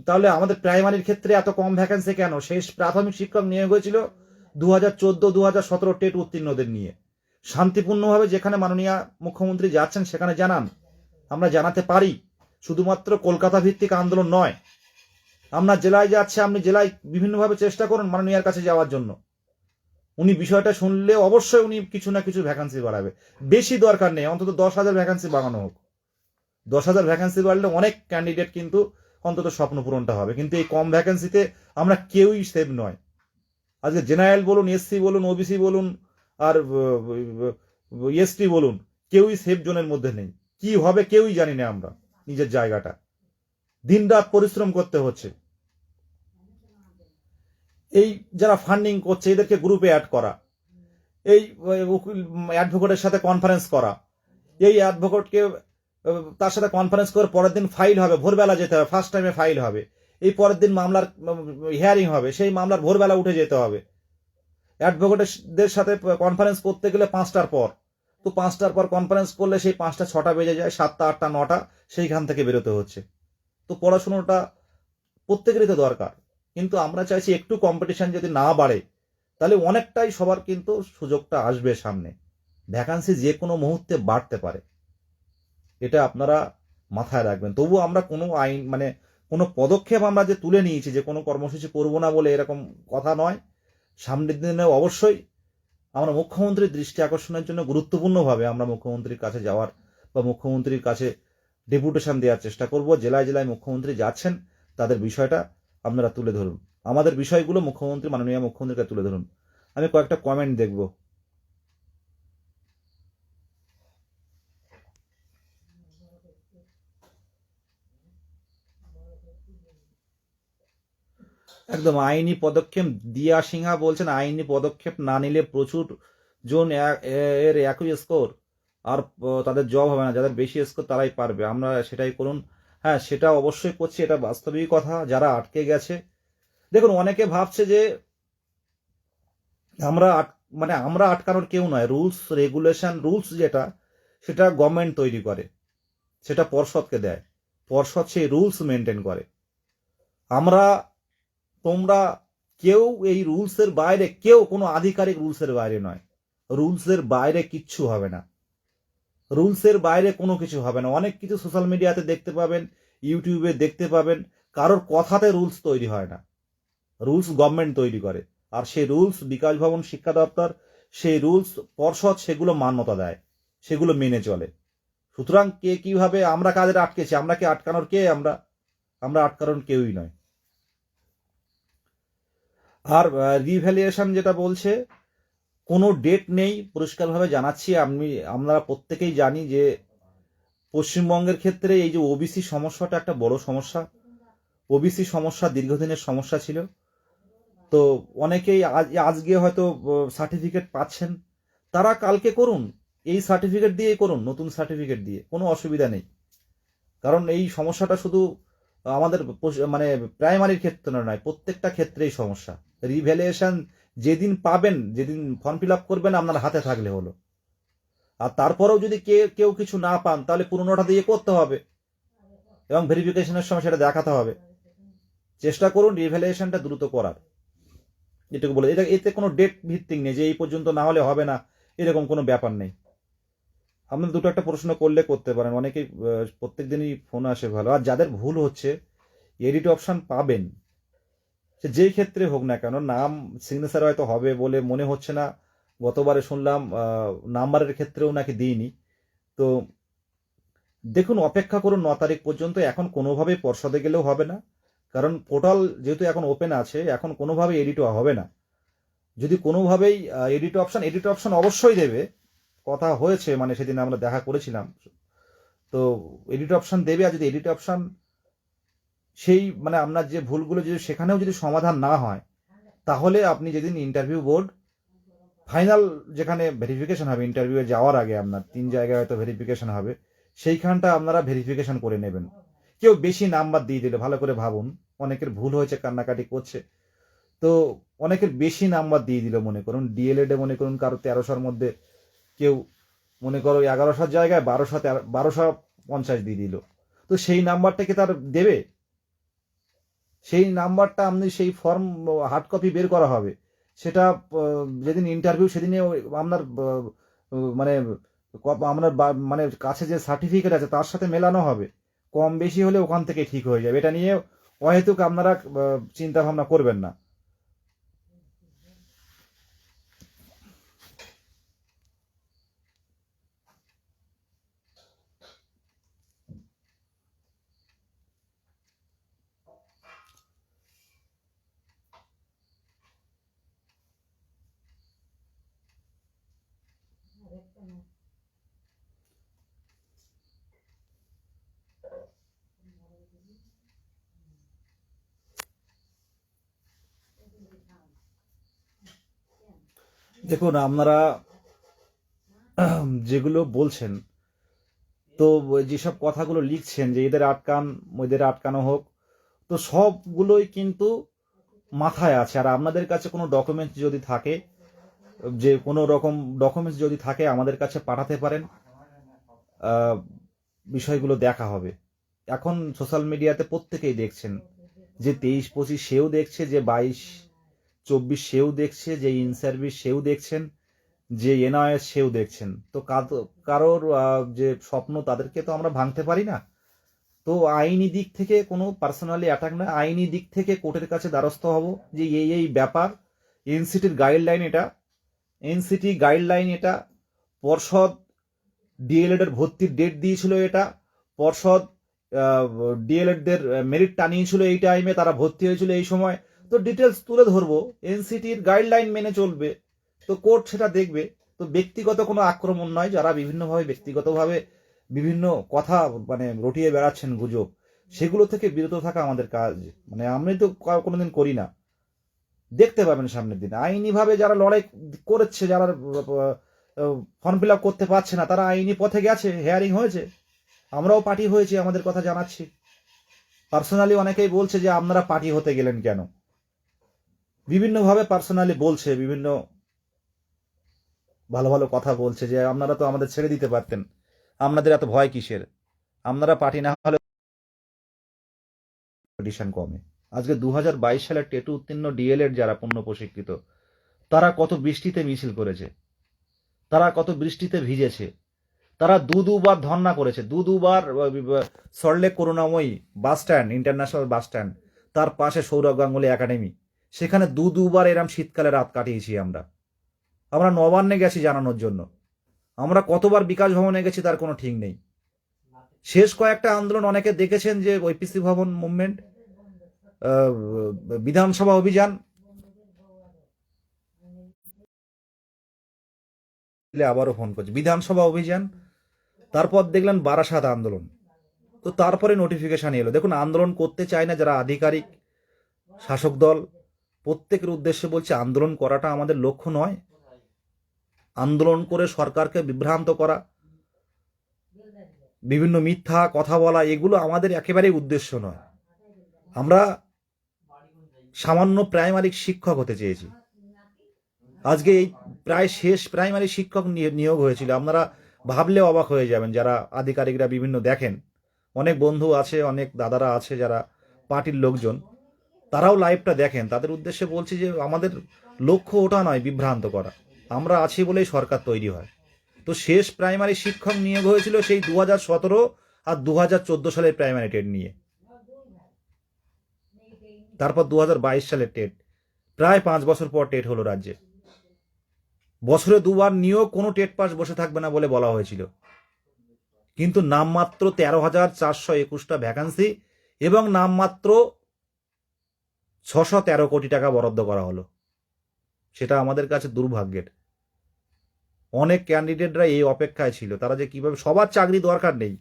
তাহলে আমাদের প্রাইমারির ক্ষেত্রে এত কম ভ্যাকান্সি কেন? শেষ প্রাথমিক শিক্ষক নিয়োগ হয়েছিল 2014-2017 টেট উত্তীর্ণদের নিয়ে। শান্তিপূর্ণভাবে যেখানে মাননীয় মুখ্যমন্ত্রী যাচ্ছেন সেখানে জানান, আমরা জানাতে পারি। শুধুমাত্র কলকাতা ভিত্তিক আন্দোলন নয়, আমরা জেলায় যাচ্ছে, আপনি জেলায় বিভিন্নভাবে চেষ্টা করুন মাননীয়ার কাছে যাওয়ার জন্য। উনি বিষয়টা শুনলে অবশ্যই উনি কিছু না কিছু ভ্যাকান্সি বাড়াবে। বেশি দরকার নেই, অন্তত 10,000 ভ্যাকান্সি বাড়ানো হোক। 10,000 ভ্যাকান্সি বাড়লে অনেক ক্যান্ডিডেট কিন্তু অন্তত স্বপ্ন পূরণটা হবে। কিন্তু এই কম ভ্যাকান্সিতে আমরা কেউই সেভ নয়। আজকে জেনারেল বলুন, এসসি বলুন, ওবিসি বলুন, আর এসটি বলুন, কেউই সেফ জোনের মধ্যে নেই। কি হবে কেউই জানি না আমরা। নিজের জায়গাটা দিনরাত পরিশ্রম করতে হচ্ছে। এই যারা ফান্ডিং করছে এদেরকে গ্রুপে অ্যাড করা, এই অ্যাডভোকেটের সাথে কনফারেন্স করা, এই অ্যাডভোকেটকে তার সাথে কনফারেন্স করে পরের দিন ফাইল হবে, ভোরবেলা যেতে হবে, ফার্স্ট টাইমে ফাইল হবে। এই পরের দিন মামলার হিয়ারিং হবে, সেই মামলার ভোরবেলা উঠে যেতে হবে। অ্যাডভোকেটদের সাথে কনফারেন্স করতে গেলে 5টার পর, তো 5টার পর কনফারেন্স করলে সেই 5টা 6টা বেজে যায়, 7টা 8টা 9টা সেইখান থেকে বেরোতে হচ্ছে। তো পড়াশোনাটা প্রত্যেকেরই তো দরকার, কিন্তু আমরা চাইছি একটু কম্পিটিশন যদি না বাড়ে, তাহলে অনেকটাই সবার কিন্তু সুযোগটা আসবে সামনে। ভ্যাকান্সি যে কোনো মুহূর্তে বাড়তে পারে, এটা আপনারা মাথায় রাখবেন। তবু আমরা কোনো আইন মানে কোনো পদক্ষেপ আমরা যে তুলে নিয়েছি, যে কোনো কর্মসূচি করবো না বলে এরকম কথা নয়। সামনের দিনে অবশ্যই আমরা মুখ্যমন্ত্রীর দৃষ্টি আকর্ষণের জন্য গুরুত্বপূর্ণভাবে আমরা মুখ্যমন্ত্রীর কাছে যাওয়ার বা মুখ্যমন্ত্রীর কাছে ডেপুটেশন দেওয়ার চেষ্টা করব। জেলায় জেলায় মুখ্যমন্ত্রী যাচ্ছেন, তাদের বিষয়টা আপনারা তুলে ধরুন। আমাদের বিষয়গুলো মুখ্যমন্ত্রী, মাননীয় মুখ্যমন্ত্রীকে তুলে ধরুন। আমি কয়েকটা কমেন্ট দেখব। একদম আইনি পদক্ষেপ, দিয়া সিংহা বলছেন আইনি পদক্ষেপ না নিলে প্রচুর জন এর একই স্কোর, আর তাদের জব হবে না। যাদের বেশি স্কোর তারাই পারবে, আমরা সেটাই করুন। হ্যাঁ, সেটা অবশ্যই করছি, এটা বাস্তবিক কথা। যারা আটকে গেছে, দেখুন অনেকে ভাবছে যে আমরা মানে আমরা আটকানোর কেউ নয়। রুলস রেগুলেশন, রুলস যেটা, সেটা গভর্নমেন্ট তৈরি করে, সেটা পর্ষদকে দেয়, পর্ষদ সেই রুলস মেনটেন করে। আমরা, তোমরা কেউ এই রুলসের বাইরে, কেউ কোনো আধিকারিক রুলসের বাইরে নয়। রুলসের বাইরে কিচ্ছু হবে না, রুলসের বাইরে কোনো কিছু হবে না। অনেক কিছু সোশ্যাল মিডিয়াতে দেখতে পাবেন, ইউটিউবে দেখতে পাবেন, কারোর কথাতে রুলস তৈরি হয় না, রুলস গভর্নমেন্ট তৈরি করে। আর সেই রুলস বিকাশ ভবন, শিক্ষা দপ্তর, সেই রুলস পর্ষদ সেগুলো মান্যতা দেয়, সেগুলো মেনে চলে। সুতরাং কে কিভাবে, আমরা কাদের আটকেছি, আমরা কে আটকানোর কে, আমরা আটকানোর কেউই নয়। আর রিভ্যালুয়েশন যেটা বলছে, কোনো ডেট নেই, পরিষ্কারভাবে জানাচ্ছি। আমরা প্রত্যেকেই জানি যে পশ্চিমবঙ্গের ক্ষেত্রে এই যে ওবিসি সমস্যাটা একটা বড় সমস্যা। ওবিসি সমস্যা দীর্ঘদিনের সমস্যা ছিল। তো অনেকেই আজকে হয়তো সার্টিফিকেট পাচ্ছেন, তারা কালকে করুন, এই সার্টিফিকেট দিয়ে করুন, নতুন সার্টিফিকেট দিয়ে কোনো অসুবিধা নেই। কারণ এই সমস্যাটা শুধু আমাদের মানে প্রাইমারির ক্ষেত্রে নয়, প্রত্যেকটা ক্ষেত্রেই সমস্যা। রিভ্যালুয়েশন যেদিন পাবেন, যেদিন ফর্ম ফিল আপ করবেন, আপনার হাতে থাকলে হলো। আর তারপরেও যদি কেউ কিছু না পান, তাহলে পুরোনোটা দিয়ে করতে হবে এবং ভেরিফিকেশনের সময় সেটা দেখাতে হবে। চেষ্টা করুন রিভ্যালুয়েশনটা দ্রুত করার, এটুকু বলে। এতে কোনো ডেট ভিত্তিক নেই যে এই পর্যন্ত না হলে হবে না, এরকম কোনো ব্যাপার নেই। আপনার দুটো একটা প্রশ্ন করলে করতে পারেন, অনেকেই প্রত্যেক দিনই ফোন আসে ভালো। আর যাদের ভুল হচ্ছে, এডিট অপশন পাবেন, সে যেই ক্ষেত্রে হোক না কেন, নাম সিগনেচার হয়তো হবে বলে মনে হচ্ছে না। গতবারে শুনলাম নাম্বারের ক্ষেত্রেও নাকি দিইনি। তো দেখুন, অপেক্ষা করুন 9 তারিখ পর্যন্ত। এখন কোনোভাবেই পর্ষদে গেলেও হবে না, কারণ পোর্টাল যেহেতু এখন ওপেন আছে, এখন কোনোভাবেই এডিটও হবে না। যদি কোনোভাবেই এডিট অপশন অবশ্যই দেবে, কথা হয়েছে, মানে সেদিন আমরা দেখা করেছিলাম। তো এডিট অপশন দেবে। আর যদি এডিট অপশন সেই মানে আপনার যে ভুলগুলো যদি সেখানেও যদি সমাধান না হয়, তাহলে আপনি যেদিন ইন্টারভিউ বোর্ড ফাইনাল যেখানে ভেরিফিকেশন হবে, ইন্টারভিউয়ে যাওয়ার আগে আপনার 3 জায়গায় হয়তো ভেরিফিকেশন হবে, সেইখানটা আপনারা ভেরিফিকেশন করে নেবেন। কেউ বেশি নাম্বার দিয়ে দিলে, ভালো করে ভাবুন, অনেকের ভুল হয়েছে, কান্নাকাটি করছে, তো অনেকের বেশি নাম্বার দিয়ে দিল, মনে করুন ডিএলএডে মনে করুন কারো 1300-র মধ্যে, কেউ মনে করো 1100-র জায়গায় 1250 দিয়ে দিল, তো সেই নাম্বারটা কি তার দেবে? সেই নাম্বারটা আপনি সেই ফর্ম হার্ড কপি বের করা হবে, সেটা যেদিন ইন্টারভিউ সেদিনে আপনার মানে আপনার মানে কাছে যে সার্টিফিকেট আছে তার সাথে মেলানো হবে। কম বেশি হলে ওখান থেকে ঠিক হয়ে যাবে। এটা নিয়ে অহেতুক আপনারা চিন্তা ভাবনা করবেন না। দেখুন, আপনারা যেগুলো বলছেন, তো যেসব কথাগুলো লিখছেন যে এদের আটকান, ওদের আটকানো হোক, তো সবগুলোই কিন্তু মাথায় আছে। আর আপনাদের কাছে কোনো ডকুমেন্টস যদি থাকে, যে কোনো রকম ডকুমেন্টস যদি থাকে আমাদের কাছে পাঠাতে পারেন, বিষয়গুলো দেখা হবে। এখন সোশ্যাল মিডিয়াতে প্রত্যেকেই দেখছেন, যে 23-25 সেও দেখছে, যে 22-24 সেও দেখছে, যে ইন সার্ভিস সেও দেখছেন, যে এনআইএস সেও দেখছেন। তো কারোর যে স্বপ্ন, তাদেরকে তো আমরা ভাঙতে পারি না। তো আইনি দিক থেকে কোনো পার্সোনালি অ্যাটাক না, আইনি দিক থেকে কোর্টের কাছে দ্বারস্থ হব যে এই ব্যাপার, এনসিটির গাইডলাইন এটা, এনসিটি গাইডলাইন এটা, পর্ষদ ডিএলএড এর ভর্তির ডেট দিয়েছিল এটা, পর্ষদ ডিএলএডদের মেরিট টানিয়েছিল এই টাইমে, তারা ভর্তি হয়েছিল এই সময়। তো ডিটেলস তুলে ধরবো, এনসিটির গাইডলাইন মেনে চলবে, তো কোর্ট সেটা দেখবে। তো ব্যক্তিগত কোনো আক্রমণ নয়, যারা বিভিন্নভাবে ব্যক্তিগতভাবে বিভিন্ন কথা মানে রটিয়ে বেড়াচ্ছেন গুজব, সেগুলো থেকে বিরত থাকা আমাদের কাজ। মানে আমি তো কোনোদিন করি না। দেখতে পাবেন সামনের দিনে আইনিভাবে যারা লড়াই করেছে, যারা ফর্ম ফিল আপ করতে পারছে না, তারা আইনি পথে গেছে, হেয়ারিং হয়েছে, আমরাও পার্টি হয়েছি, আমাদের কথা জানাচ্ছি। পার্সোনালি অনেকেই বলছে যে আপনারা পার্টি হতে গেলেন কেন, বিভিন্নভাবে পার্সোনালি বলছে, বিভিন্ন ভালো ভালো কথা বলছে, যে আপনারা তো আমাদের ছেড়ে দিতে পারতেন, আপনাদের এত ভয় কিসের, আপনারা পার্টি না হলে অডিশন কমে। আজকে 2022 সালের টেটু উত্তীর্ণ ডিএলএড যারা পূর্ণ প্রশিক্ষিত, তারা কত বৃষ্টিতে মিছিল করেছে, তারা কত বৃষ্টিতে ভিজেছে, তারা দুবার ধর্ণা করেছে, দুবার Salt Lake Karunamoyee bus stand, international bus stand, তার পাশে সৌরভ গাঙ্গুলি একাডেমি, সেখানে দুবার এরম শীতকালে রাত কাটিয়েছি আমরা। আমরা নবান্নে গেছি জানানোর জন্য, আমরা কতবার বিকাশ ভবনে গেছি তার কোনো ঠিক নেই। শেষ কয়েকটা আন্দোলন অনেকে দেখেছেন, যে ঐপিসি ভবন মুভমেন্ট, বিধানসভা অভিযান, আবারও ফোন করছে, বিধানসভা অভিযান, তারপর দেখলেন বারাসাত আন্দোলন, তো তারপরে নোটিফিকেশন এলো। দেখুন, আন্দোলন করতে চায় না যারা আধিকারিক, শাসক দল, প্রত্যেকের উদ্দেশ্যে বলছি, আন্দোলন করাটা আমাদের লক্ষ্য নয়। আন্দোলন করে সরকারকে বিভ্রান্ত করা, বিভিন্ন মিথ্যা কথা বলা, এগুলো আমাদের একেবারেই উদ্দেশ্য নয়। আমরা সামান্য প্রাইমারি শিক্ষক হতে চেয়েছি। আজকে এই প্রায় শেষ প্রাইমারি শিক্ষক নিয়োগ হয়েছিল। আপনারা ভাবলে অবাক হয়ে যাবেন, যারা আধিকারিকরা বিভিন্ন দেখেন, অনেক বন্ধু আছে, অনেক দাদারা আছে যারা পার্টির লোকজন, তারাও লাইভটা দেখেন। তাদের উদ্দেশ্যে বলছি যে আমাদের লক্ষ্য ওটা নয় বিভ্রান্ত করা। আমরা আছি বলেই সরকার তৈরি হয়। তো শেষ প্রাইমারি শিক্ষক নিয়োগ হয়েছিল সেই 2017 আর 2014 সালের প্রাইমারি টেট নিয়ে। তারপর 2022 সালের টেট, প্রায় 5 বছর পর টেট হলো রাজ্যে। বছরে 2বার নিয়োগ, কোনো টেট পাস বসে থাকবে না বলে বলা হয়েছিল। কিন্তু নামমাত্র 13,421টা ভ্যাকান্সি এবং নামমাত্র 613 কোটি টাকা বরাদ্দ করা হলো। সেটা আমাদের কাছে দুর্ভাগ্যের। অনেক ক্যান্ডিডেটরা এই অপেক্ষায় ছিল, তারা যে কিভাবে, সবার চাকরি দরকার নেই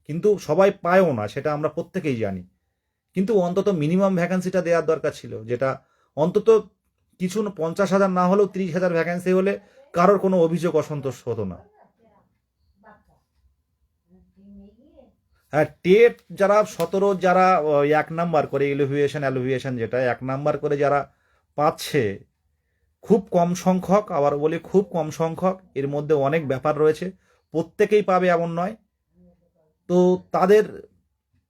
কিন্তু সবাই পায়ও না, সেটা আমরা প্রত্যেকেই জানি। কিন্তু অন্তত মিনিমাম ভ্যাকান্সিটা দেওয়ার দরকার ছিল, যেটা অন্তত কিছু 50,000 না হলেও 30,000 ভ্যাকান্সি হলে কারোর কোনো অভিযোগ অসন্তোষ হতো না। হ্যাঁ, টেট যারা 17 যারা 1 নাম্বার করে অ্যালুভিয়েশন যেটা 1 নাম্বার করে যারা পাচ্ছে, খুব কম সংখ্যক, আবার বলি খুব কম সংখ্যক, এর মধ্যে অনেক ব্যাপার রয়েছে, প্রত্যেকেই পাবে এমন নয়। তো তাদের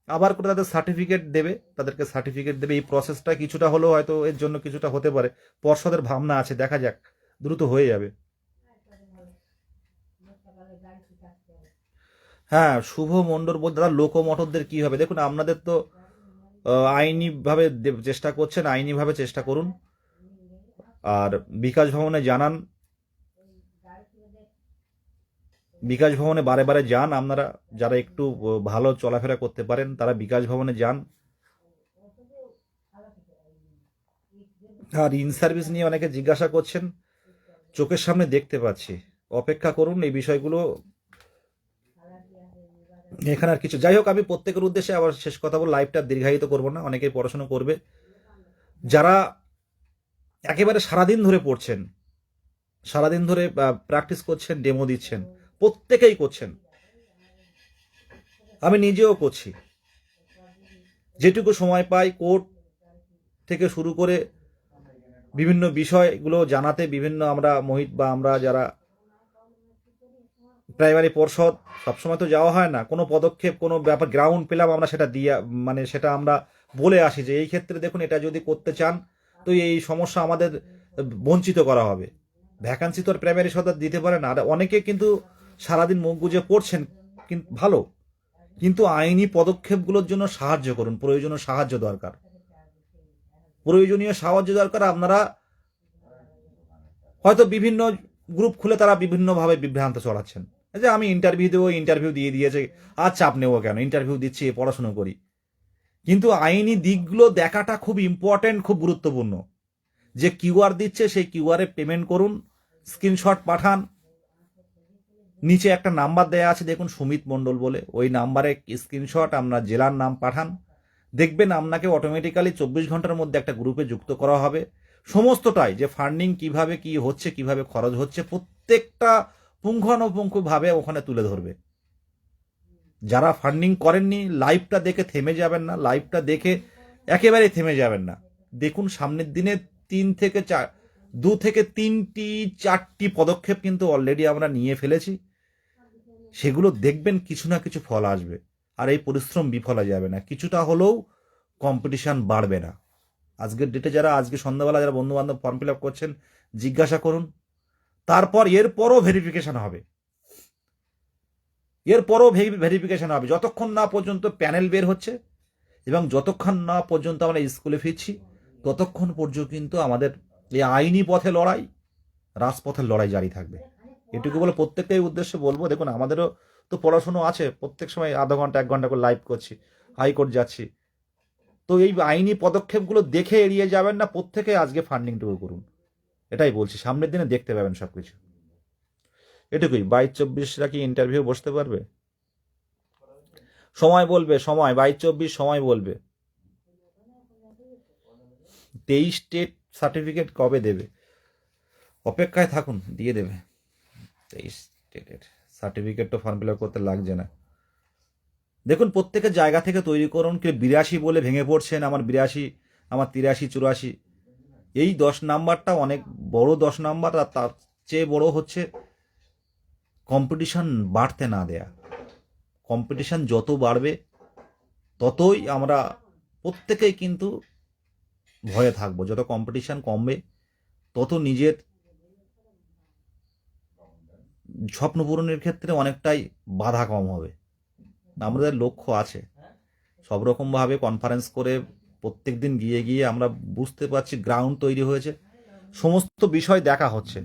আবার করে তাদের সার্টিফিকেট দেবে, তাদেরকে সার্টিফিকেট দেবে। এই প্রসেসটা কিছুটা হলেও হয়তো এর জন্য কিছুটা হতে পারে, পর্ষদের ভাবনা আছে, দেখা যাক, দ্রুত হয়ে যাবে। হ্যাঁ, শুভ মণ্ডল বলতে দাদা লোকোমোটরদের কি হবে? দেখুন, আপনাদের তো আইনিভাবে চেষ্টা করছেন, আইনিভাবে চেষ্টা করুন। আর বিকাশ ভবনে জানান, বিকাশ ভবনে বারে বারে যান। আপনারা যারা একটু ভালো চলাফেরা করতে পারেন তারা বিকাশ ভবনে যান। আর ইন সার্ভিস নিয়ে অনেকে জিজ্ঞাসা করছেন, চোখের সামনে দেখতে পাচ্ছি, অপেক্ষা করুন এই বিষয়গুলো। এখানে আর কিছু, যাই হোক, আমি প্রত্যেকের উদ্দেশ্যে আবার শেষ কথা বল, লাইভটা দীর্ঘায়িত করবো না, অনেকেই পড়াশোনা করবে। যারা একেবারে সারাদিন ধরে পড়ছেন, সারাদিন ধরে প্র্যাকটিস করছেন, ডেমো দিচ্ছেন, প্রত্যেকেই করছেন, আমি নিজেও করছি, যেটুকু সময় পাই কোর্ট থেকে শুরু করে বিভিন্ন বিষয়গুলো জানাতে, বিভিন্ন আমরা মোহিত বা আমরা যারা প্রাইমারি পর্ষদ, সবসময় তো যাওয়া হয় না, কোনো পদক্ষেপ কোনো ব্যাপার গ্রাউন্ড পেলাম আমরা, সেটা দিয়ে মানে সেটা আমরা বলে আসি যে এই ক্ষেত্রে দেখুন এটা যদি করতে চান তো এই সমস্যা আমাদের বঞ্চিত করা হবে। ভ্যাকান্সি তো আর প্রাইমারি সরকার দিতে পারে না। আর অনেকে কিন্তু সারাদিন মুখ গুজে পড়ছেন, কিন্তু ভালো, কিন্তু আইনি পদক্ষেপগুলোর জন্য সাহায্য করুন, প্রয়োজনীয় সাহায্য দরকার, প্রয়োজনীয় সাহায্য দরকার। আপনারা হয়তো বিভিন্ন গ্রুপ খুলে তারা বিভিন্নভাবে বিভ্রান্ত চড়াচ্ছেন, যে আমি ইন্টারভিউ দেবো, ইন্টারভিউ দিয়ে দিয়েছে, আর চাপ নেবো কেন, ইন্টারভিউ দিচ্ছি, পড়াশুনো করি। কিন্তু আইনি দিকগুলো দেখাটা খুব ইম্পর্টেন্ট, খুব গুরুত্বপূর্ণ। যে কিউআর দিচ্ছে সেই কিউআরে পেমেন্ট করুন, স্ক্রিনশট পাঠান, নিচে একটা নাম্বার দেয়া আছে দেখুন সুমিত মণ্ডল বলে, ওই নাম্বারে স্ক্রিনশট আপনার জেলার নাম পাঠান, দেখবেন আপনাকে অটোমেটিক্যালি 24 ঘন্টার মধ্যে একটা গ্রুপে যুক্ত করা হবে। সমস্তটাই যে ফান্ডিং কিভাবে কি হচ্ছে, কিভাবে খরচ হচ্ছে, প্রত্যেকটা পুঙ্খানুপুঙ্খভাবে ওখানে তুলে ধরবে। যারা ফান্ডিং করেননি, লাইভটা দেখে থেমে যাবেন না, লাইভটা দেখে একেবারে থেমে যাবেন না। দেখুন সামনের দিনে 2 থেকে 3টি পদক্ষেপ কিন্তু অলরেডি আমরা নিয়ে ফেলেছি, সেগুলো দেখবেন কিছু না কিছু ফল আসবে। আর এই পরিশ্রম বিফলে যাবে না, কিছুটা হলেও কম্পিটিশন বাড়বে না। আজকের ডেটে যারা আজকে সন্ধ্যাবেলা যারা বন্ধু বান্ধব ফর্ম ফিল আপ করছেন, জিজ্ঞাসা করুন, তারপর এরপরও ভেরিফিকেশন হবে, এরপরও ভেরিফিকেশন হবে, যতক্ষণ না পর্যন্ত প্যানেল বের হচ্ছে এবং যতক্ষণ না পর্যন্ত আমরা স্কুলে ফিরছি, ততক্ষণ পর্যন্ত কিন্তু আমাদের এই আইনি পথে লড়াই, রাজপথের লড়াই জারি থাকবে। এটুকু বলে প্রত্যেকটাই উদ্দেশ্যে বলবো, দেখুন আমাদেরও তো পড়াশুনো আছে, প্রত্যেক সময় আধা ঘন্টা 1 ঘন্টা করে লাইভ করছি, হাইকোর্ট যাচ্ছি। তো এই আইনি পদক্ষেপগুলো দেখে এড়িয়ে যাবেন না, প্রত্যেকে আজকে ফান্ডিংটুকু করুন, এটাই বলছি। সামনের দিনে দেখতে পাবেন সবকিছু, এটুকুই। 22-24রা কি ইন্টারভিউ বসতে পারবে? সময় বলবে, সময় 22-24 সময় বলবে। 23 স্টেট সার্টিফিকেট কবে দেবে? অপেক্ষায় থাকুন, দিয়ে দেবে। 23 স্টেটের সার্টিফিকেট তো ফর্ম ফিল আপ করতে লাগছে না। দেখুন, প্রত্যেকের জায়গা থেকে তৈরি করুন। কেউ 82 বলে ভেঙে পড়ছেন, আমার 82, আমার 83, 84। এই 10 নাম্বারটা অনেক বড় 10 নাম্বার, আর তার চেয়ে বড় হচ্ছে কম্পিটিশন বাড়তে না দেয়া। কম্পিটিশন যত বাড়বে ততই আমরা প্রত্যেকেই কিন্তু ভয়ে থাকবো। যত কম্পিটিশন কমবে তত নিজের স্বপ্ন পূরণের ক্ষেত্রে অনেকটাই বাধা কম হবে। আমাদের লক্ষ্য আছে, সব রকমভাবে কনফারেন্স করে প্রত্যেক দিন গিয়ে গিয়ে আমরা বুঝতে পারছি, গ্রাউন্ড তৈরি হয়েছে, সমস্ত বিষয় দেখা হচ্ছে।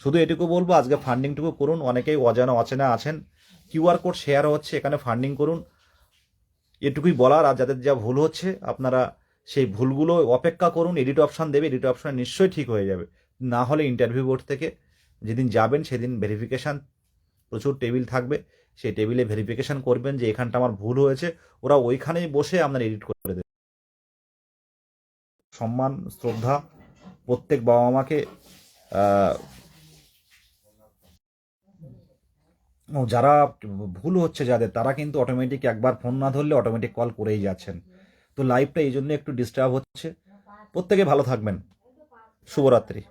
শুধু এটুকু বলবো, আজকে ফান্ডিংটুকু করুন। অনেকেই অজানা অচেনা আছেন, কিউআর কোড শেয়ার হচ্ছে, এখানে ফান্ডিং করুন, এটুকুই বলার। আর যাদের যা ভুল হচ্ছে আপনারা সেই ভুলগুলো অপেক্ষা করুন, এডিট অপশান দেবে, এডিট অপশান নিশ্চয়ই ঠিক হয়ে যাবে। না হলে ইন্টারভিউ বোর্ড থেকে যেদিন যাবেন সেদিন ভেরিফিকেশান প্রচুর টেবিল থাকবে, সেই টেবিলে ভেরিফিকেশান করবেন যে এখানটা আমার ভুল হয়েছে, ওরা ওইখানেই বসে আপনার এডিট করে দেবে। সম্মান, শ্রদ্ধা প্রত্যেক বাবা মাকে। যারা ভুল হচ্ছে যাদের, তারা কিন্তু অটোমেটিক একবার ফোন না ধরলে অটোমেটিক কল করেই যাচ্ছেন। তো লাইফটা এই জন্য একটু ডিস্টার্ব হচ্ছে। প্রত্যেকে ভালো থাকবেন। শুভরাত্রি।